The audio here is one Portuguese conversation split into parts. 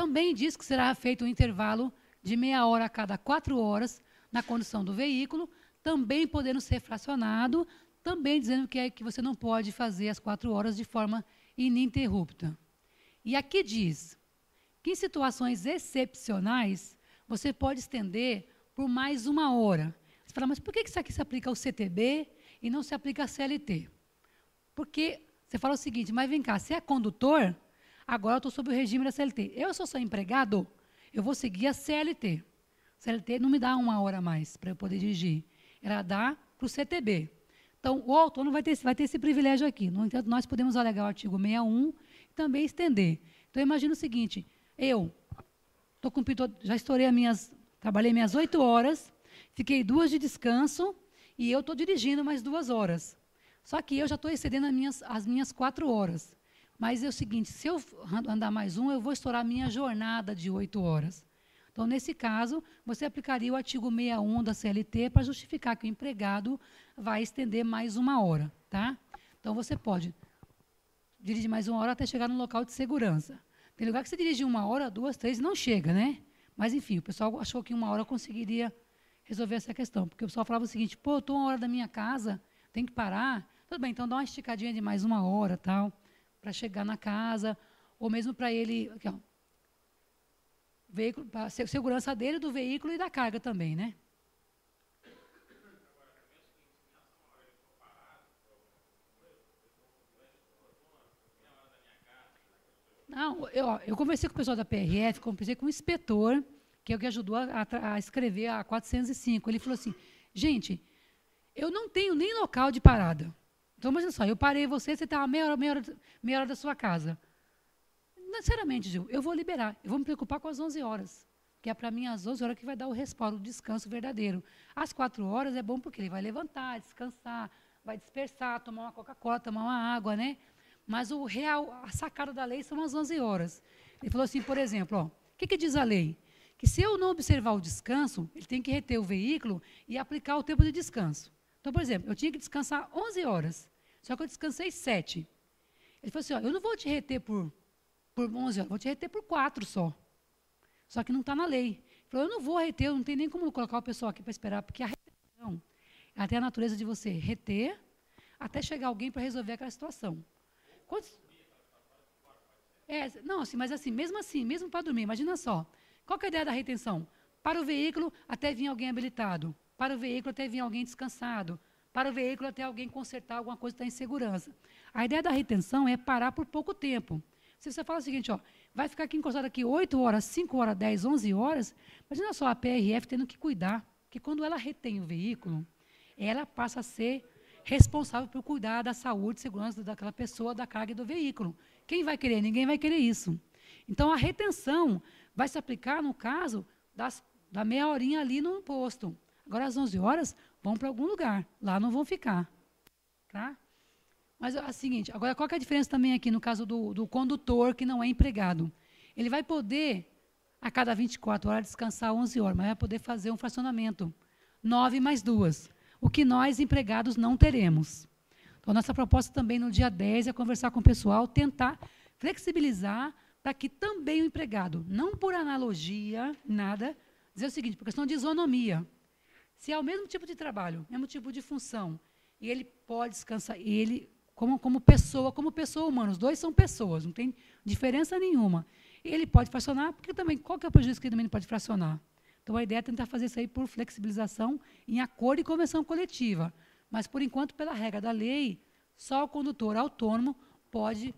Também diz que será feito um intervalo de meia hora a cada 4 horas na condução do veículo, também podendo ser fracionado, também dizendo que você não pode fazer as 4 horas de forma ininterrupta. E aqui diz que em situações excepcionais, você pode estender por mais 1 hora. Você fala, mas por que isso aqui se aplica ao CTB e não se aplica à CLT? Porque você fala o seguinte, mas vem cá, se é condutor, agora eu estou sob o regime da CLT. Eu sou empregado, eu vou seguir a CLT. CLT não me dá 1 hora a mais para eu poder dirigir. Ela dá para o CTB. Então, o autônomo vai ter esse privilégio aqui. No entanto, nós podemos alegar o artigo 61 e também estender. Então, imagina o seguinte, eu já estourei trabalhei minhas 8 horas, fiquei 2 de descanso e eu estou dirigindo mais 2 horas. Só que eu já estou excedendo as minhas 4 horas. Mas é o seguinte, se eu andar mais eu vou estourar a minha jornada de 8 horas. Então, nesse caso, você aplicaria o artigo 61 da CLT para justificar que o empregado vai estender mais 1 hora. Tá? Então, você pode dirigir mais 1 hora até chegar no local de segurança. Tem lugar que você dirige 1 hora, 2, 3 e não chega, né? Mas, enfim, o pessoal achou que 1 hora conseguiria resolver essa questão. Porque o pessoal falava o seguinte, pô, eu estou 1 hora da minha casa, tem que parar. Tudo bem, então dá uma esticadinha de mais 1 hora, tal, para chegar na casa, ou mesmo para ele, aqui, ó, veículo, para segurança dele, do veículo e da carga também, né? Não, eu conversei com o pessoal da PRF, conversei com o inspetor, que é o que ajudou a escrever a 405. Ele falou assim, gente, eu não tenho nem local de parada. Então, imagina só, eu parei você está a meia hora da sua casa. Sinceramente, Gil, eu vou liberar. Eu vou me preocupar com as 11 horas, que é para mim às 11 horas que vai dar o respaldo, o descanso verdadeiro. Às 4 horas é bom porque ele vai levantar, descansar, vai dispersar, tomar uma Coca-Cola, tomar uma água, né? Mas o real, a sacada da lei são as 11 horas. Ele falou assim, por exemplo, ó, o que diz a lei? Que se eu não observar o descanso, ele tem que reter o veículo e aplicar o tempo de descanso. Então, por exemplo, eu tinha que descansar 11 horas, só que eu descansei 7. Ele falou assim, ó, eu não vou te reter por 11 horas, vou te reter por 4 só. Só que não está na lei. Ele falou, eu não vou reter, eu não tenho nem como colocar o pessoal aqui para esperar, porque a retenção, ela tem a natureza de você reter até chegar alguém para resolver aquela situação. Não, assim, mas assim, mesmo para dormir, imagina só. Qual que é a ideia da retenção? Para o veículo até vir alguém habilitado, para o veículo até vir alguém descansado, para o veículo até alguém consertar alguma coisa que está em segurança. A ideia da retenção é parar por pouco tempo. Se você fala o seguinte, ó, vai ficar aqui encostado aqui 8 horas, 5 horas, 10, 11 horas, imagina só a PRF tendo que cuidar, que quando ela retém o veículo, ela passa a ser responsável por cuidar da saúde e segurança daquela pessoa, da carga e do veículo. Quem vai querer? Ninguém vai querer isso. Então, a retenção vai se aplicar no caso da meia horinha ali no posto. Agora, às 11 horas, vão para algum lugar. Lá não vão ficar. Tá? Mas é o seguinte, agora qual que é a diferença também aqui no caso do condutor que não é empregado? Ele vai poder, a cada 24 horas, descansar 11 horas, mas vai poder fazer um fracionamento. 9 mais 2. O que nós, empregados, não teremos. Então, nossa proposta também no dia 10 é conversar com o pessoal, tentar flexibilizar para que também o empregado, não por analogia, nada, dizer o seguinte, por questão de isonomia. Se é o mesmo tipo de trabalho, mesmo tipo de função, e ele pode descansar, ele, como pessoa humana, os dois são pessoas, não tem diferença nenhuma. Ele pode fracionar, porque também, qual que é o prejuízo que ele também não pode fracionar? Então, a ideia é tentar fazer isso aí por flexibilização em acordo e convenção coletiva. Mas, por enquanto, pela regra da lei, só o condutor autônomo pode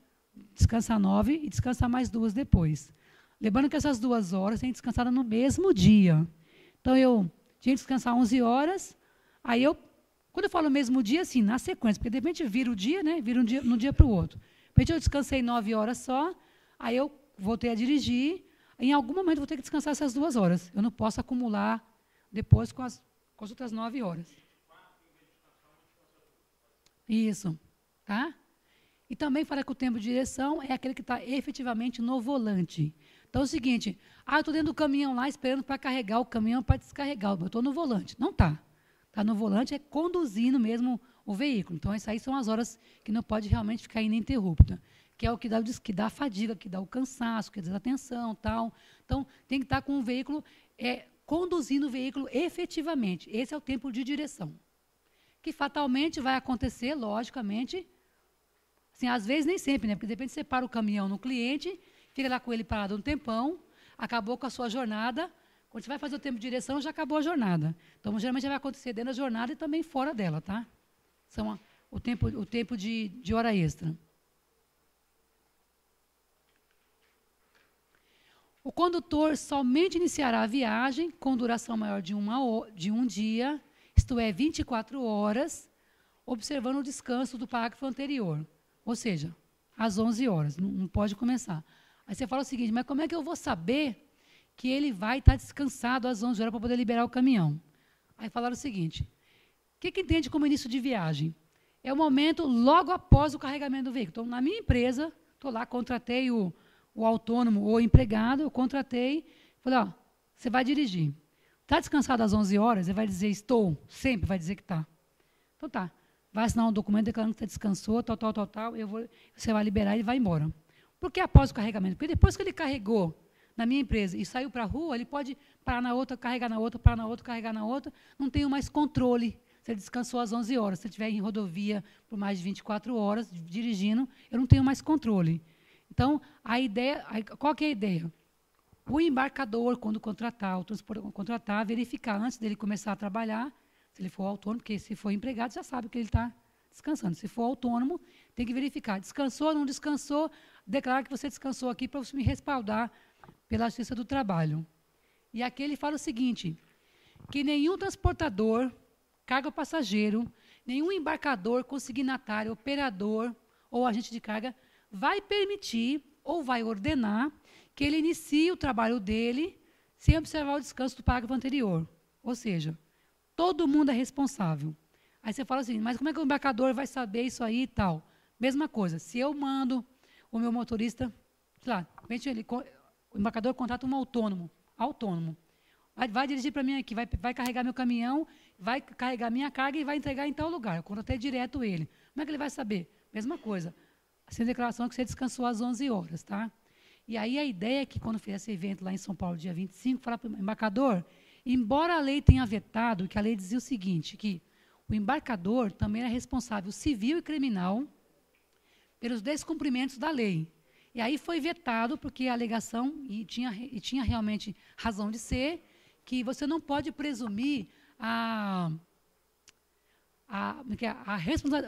descansar 9 e descansar mais 2 depois. Lembrando que essas 2 horas têm descansado no mesmo dia. Então, eu tinha que descansar 11 horas, aí quando eu falo mesmo dia, assim, na sequência, porque de repente vira o dia, né? Vira um dia para o outro. De repente eu descansei 9 horas só, aí eu voltei a dirigir, em algum momento eu vou ter que descansar essas 2 horas. Eu não posso acumular depois com as outras 9 horas. Isso. Tá? E também fala que o tempo de direção é aquele que está efetivamente no volante. Então é o seguinte, eu estou dentro do caminhão lá esperando para carregar o caminhão para descarregar, eu estou no volante. Não está. Está no volante é conduzindo mesmo o veículo. Então, essas aí são as horas que não pode realmente ficar ininterrupta. que é o que dá a fadiga, que dá o cansaço, que dá a desatenção, tal. Então, tem que estar com o veículo, conduzindo o veículo efetivamente. Esse é o tempo de direção. Que fatalmente vai acontecer, logicamente, assim, às vezes nem sempre, né? Porque de repente você para o caminhão no cliente, fica lá com ele parado um tempão, acabou com a sua jornada. Quando você vai fazer o tempo de direção, já acabou a jornada. Então, geralmente vai acontecer dentro da jornada e também fora dela, tá? São o tempo de hora extra. O condutor somente iniciará a viagem com duração maior de um dia, isto é, 24 horas, observando o descanso do parágrafo anterior. Ou seja, às 11 horas, não pode começar. Aí você fala o seguinte, mas como é que eu vou saber que ele vai estar descansado às 11 horas para poder liberar o caminhão? Aí falaram o seguinte, o que entende como início de viagem? É o momento logo após o carregamento do veículo. Então, na minha empresa, estou lá, contratei o autônomo ou empregado, eu contratei, falei, ó, você vai dirigir. Está descansado às 11 horas? Ele vai dizer, estou, sempre vai dizer que está. Então tá, vai assinar um documento declarando que você descansou, tal, você vai liberar e vai embora. Por que após o carregamento? Porque depois que ele carregou na minha empresa e saiu para a rua, ele pode parar na outra, carregar na outra, parar na outra, carregar na outra, não tenho mais controle. Se ele descansou às 11 horas, se ele estiver em rodovia por mais de 24 horas, dirigindo, eu não tenho mais controle. Então, qual que é a ideia? O embarcador, quando contratar, o transportador contratar, verificar antes dele começar a trabalhar, se ele for autônomo, porque se for empregado, já sabe que ele está descansando. Se for autônomo, tem que verificar. Descansou, não descansou, declarar que você descansou aqui para você me respaldar pela Justiça do Trabalho. E aqui ele fala o seguinte, que nenhum transportador, carga ou passageiro, nenhum embarcador, consignatário, operador ou agente de carga vai permitir ou vai ordenar que ele inicie o trabalho dele sem observar o descanso do parágrafo anterior. Ou seja, todo mundo é responsável. Aí você fala assim, mas como é que o embarcador vai saber isso aí e tal? Mesma coisa, se eu mando o meu motorista, sei lá, o embarcador contrata um autônomo, vai dirigir para mim aqui, vai carregar meu caminhão, vai carregar minha carga e vai entregar em tal lugar. Eu contratei direto ele. Como é que ele vai saber? Mesma coisa. Sem declaração que você descansou às 11 horas, tá? E aí a ideia é que, quando fez esse evento lá em São Paulo, dia 25, falar para o embarcador, embora a lei tenha vetado, que a lei dizia o seguinte, que o embarcador também é responsável civil e criminal pelos descumprimentos da lei. E aí foi vetado, porque a alegação, e tinha realmente razão de ser, que você não pode presumir a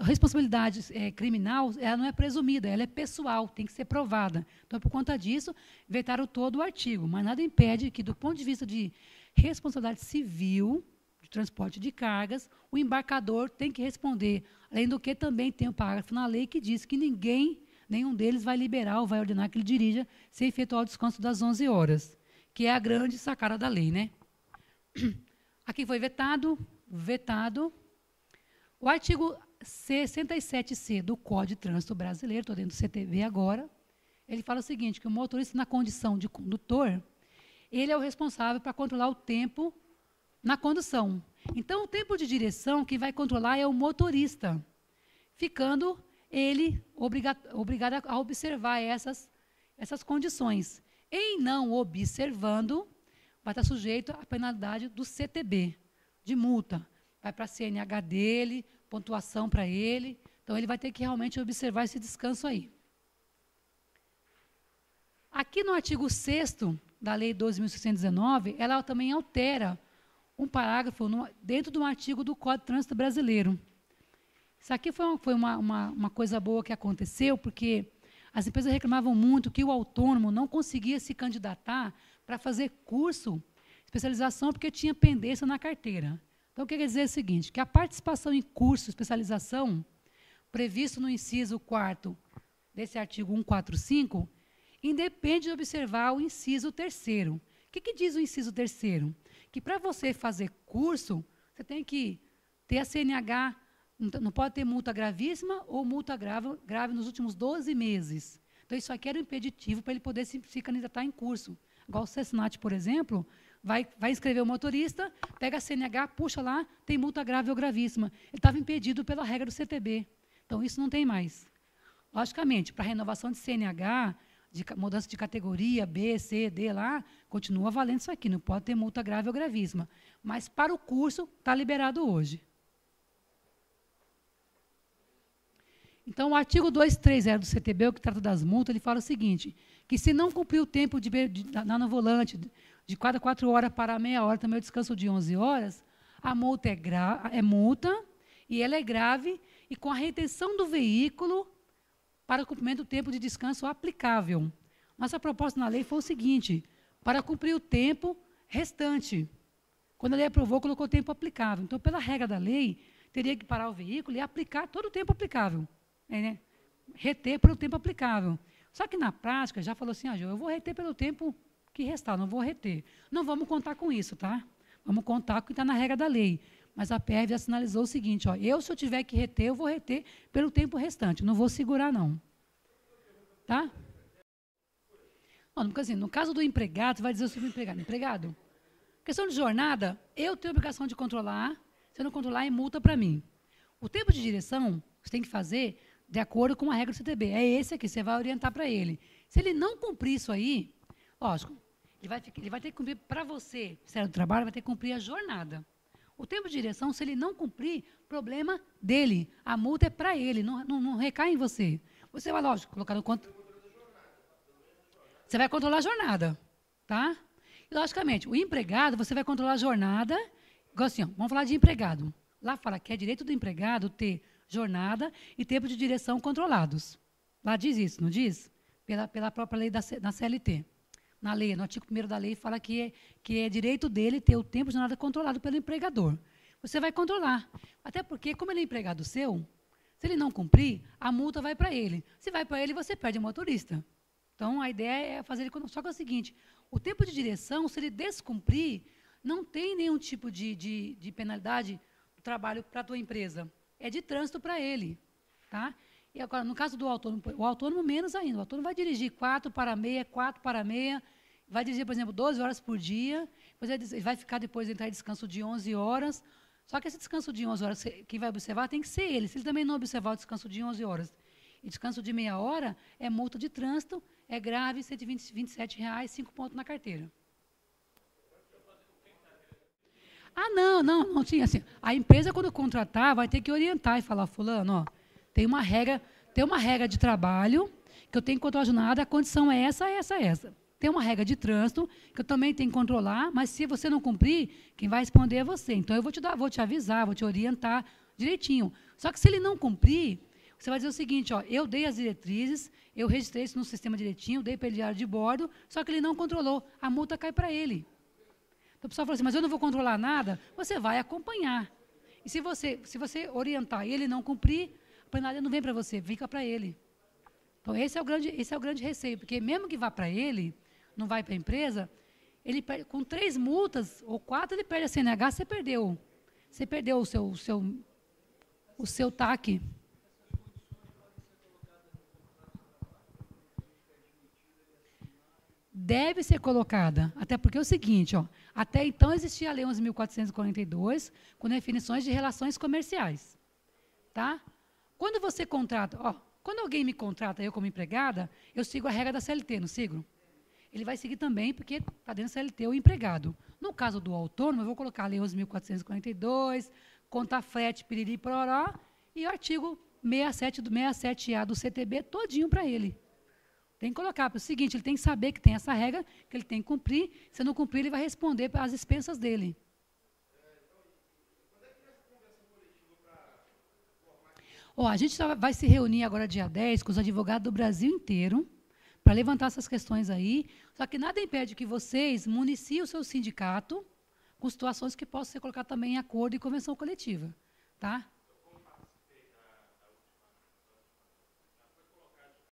responsabilidade criminal, ela não é presumida, ela é pessoal, tem que ser provada. Então, por conta disso, vetaram todo o artigo, mas nada impede que, do ponto de vista de responsabilidade civil, de transporte de cargas, o embarcador tem que responder. Além do que, também tem um parágrafo na lei que diz que nenhum deles vai liberar ou vai ordenar que ele dirija sem efetuar o descanso das 11 horas, que é a grande sacada da lei, né? Aqui foi vetado. O artigo 67C do Código de Trânsito Brasileiro, estou dentro do CTB agora, ele fala o seguinte, que o motorista na condição de condutor, ele é o responsável para controlar o tempo na condução. Então, o tempo de direção, quem vai controlar é o motorista, ficando ele obrigado a observar essas condições. Em não observando, vai estar sujeito à penalidade do CTB, de multa. Vai para a CNH dele, pontuação para ele. Então, ele vai ter que realmente observar esse descanso aí. Aqui no artigo 6º da Lei 12.619, ela também altera um parágrafo dentro de um artigo do Código de Trânsito Brasileiro. Isso aqui foi uma coisa boa que aconteceu, porque as empresas reclamavam muito que o autônomo não conseguia se candidatar para fazer curso, especialização, porque tinha pendência na carteira. Então, o que quer dizer é o seguinte, que a participação em curso, especialização, previsto no inciso 4º desse artigo 145, independe de observar o inciso 3º. O que diz o inciso 3º? Que para você fazer curso, você tem que ter a CNH, não pode ter multa gravíssima ou multa grave nos últimos 12 meses. Então, isso aqui era um impeditivo para ele poder se candidatar em curso. Igual o Cessnat, por exemplo, vai inscrever o motorista, pega a CNH, puxa lá, tem multa grave ou gravíssima. Ele estava impedido pela regra do CTB. Então, isso não tem mais. Logicamente, para renovação de CNH, de mudança de categoria B, C, D lá, continua valendo isso aqui, não pode ter multa grave ou gravíssima. Mas para o curso, está liberado hoje. Então, o artigo 230 do CTB, o que trata das multas, ele fala o seguinte, que se não cumprir o tempo no volante, de cada 4 horas para meia hora, também o descanso de 11 horas, a multa é multa, e ela é grave, e com a retenção do veículo para o cumprimento do tempo de descanso aplicável. Nossa proposta na lei foi o seguinte, para cumprir o tempo restante. Quando a lei aprovou, colocou o tempo aplicável. Então, pela regra da lei, teria que parar o veículo e aplicar todo o tempo aplicável. Né? Reter pelo tempo aplicável. Só que, na prática, já falou assim, eu vou reter pelo tempo que restar, não vou reter. Não vamos contar com isso, tá? Vamos contar com o que está na regra da lei. Mas a PRV já sinalizou o seguinte, se eu tiver que reter, eu vou reter pelo tempo restante, não vou segurar, não. Tá? Porque, assim, no caso do empregado, você vai dizer o seguinte, empregado, questão de jornada, eu tenho a obrigação de controlar, se eu não controlar, é multa para mim. O tempo de direção, você tem que fazer de acordo com a regra do CTB. É esse aqui, você vai orientar para ele. Se ele não cumprir isso aí, lógico, ele vai ter que cumprir para você, Ministério do Trabalho, vai ter que cumprir a jornada. O tempo de direção, se ele não cumprir, problema dele. A multa é para ele, não recai em você. Você vai, lógico, colocar no conto. Você vai controlar a jornada, tá? E, logicamente, o empregado, você vai controlar a jornada. Igual assim, vamos falar de empregado. Lá fala que é direito do empregado ter jornada e tempo de direção controlados. Lá diz isso, não diz? Pela própria lei da CLT. Na lei, no artigo 1º da lei, fala que é direito dele ter o tempo de jornada controlado pelo empregador. Você vai controlar. Até porque, como ele é empregado seu, se ele não cumprir, a multa vai para ele. Se vai para ele, você perde o motorista. Então, a ideia é fazer ele... Só que é o seguinte, o tempo de direção, se ele descumprir, não tem nenhum tipo de penalidade do trabalho para a tua empresa. É de trânsito para ele. Tá? E agora, no caso do autônomo, o autônomo menos ainda. O autônomo vai dirigir 4 para meia, vai dirigir, por exemplo, 12 horas por dia, depois ele vai ficar depois entrar em descanso de 11 horas. Só que esse descanso de 11 horas, quem vai observar tem que ser ele. Se ele também não observar o descanso de 11 horas e descanso de meia hora, é multa de trânsito, é grave, R$ 127,00, 5 pontos na carteira. Não tinha assim. A empresa, quando contratar, vai ter que orientar e falar, fulano, tem uma regra de trabalho que eu tenho que controlar a jornada, a condição é essa. Tem uma regra de trânsito que eu também tenho que controlar, mas se você não cumprir, quem vai responder é você. Então, eu vou te avisar, vou te orientar direitinho. Só que se ele não cumprir, você vai dizer o seguinte, eu dei as diretrizes, eu registrei isso no sistema direitinho, dei para ele diário de bordo, só que ele não controlou, a multa cai para ele. Então, o pessoal fala assim, mas eu não vou controlar nada, você vai acompanhar. E se você orientar e ele não cumprir, a penalidade não vem para você, fica para ele. Então, esse é o grande receio, porque mesmo que vá para ele, não vai para a empresa, ele perde, com 3 multas ou 4, ele perde a CNH, você perdeu o seu TAC. Deve ser colocada, até porque é o seguinte, até então existia a Lei 11.442, com definições de relações comerciais. Tá? Quando você contrata, quando alguém me contrata, eu como empregada, eu sigo a regra da CLT, não sigo? Ele vai seguir também, porque está dentro da CLT o empregado. No caso do autônomo, eu vou colocar a Lei 11.442, conta frete, piriri, pororó, e o artigo 67A do CTB todinho para ele. Tem que colocar, para o seguinte, ele tem que saber que tem essa regra, que ele tem que cumprir, se não cumprir, ele vai responder às expensas dele. A gente vai se reunir agora dia 10 com os advogados do Brasil inteiro, para levantar essas questões aí, só que nada impede que vocês municiem o seu sindicato com situações que possam ser colocadas também em acordo e convenção coletiva. Tá?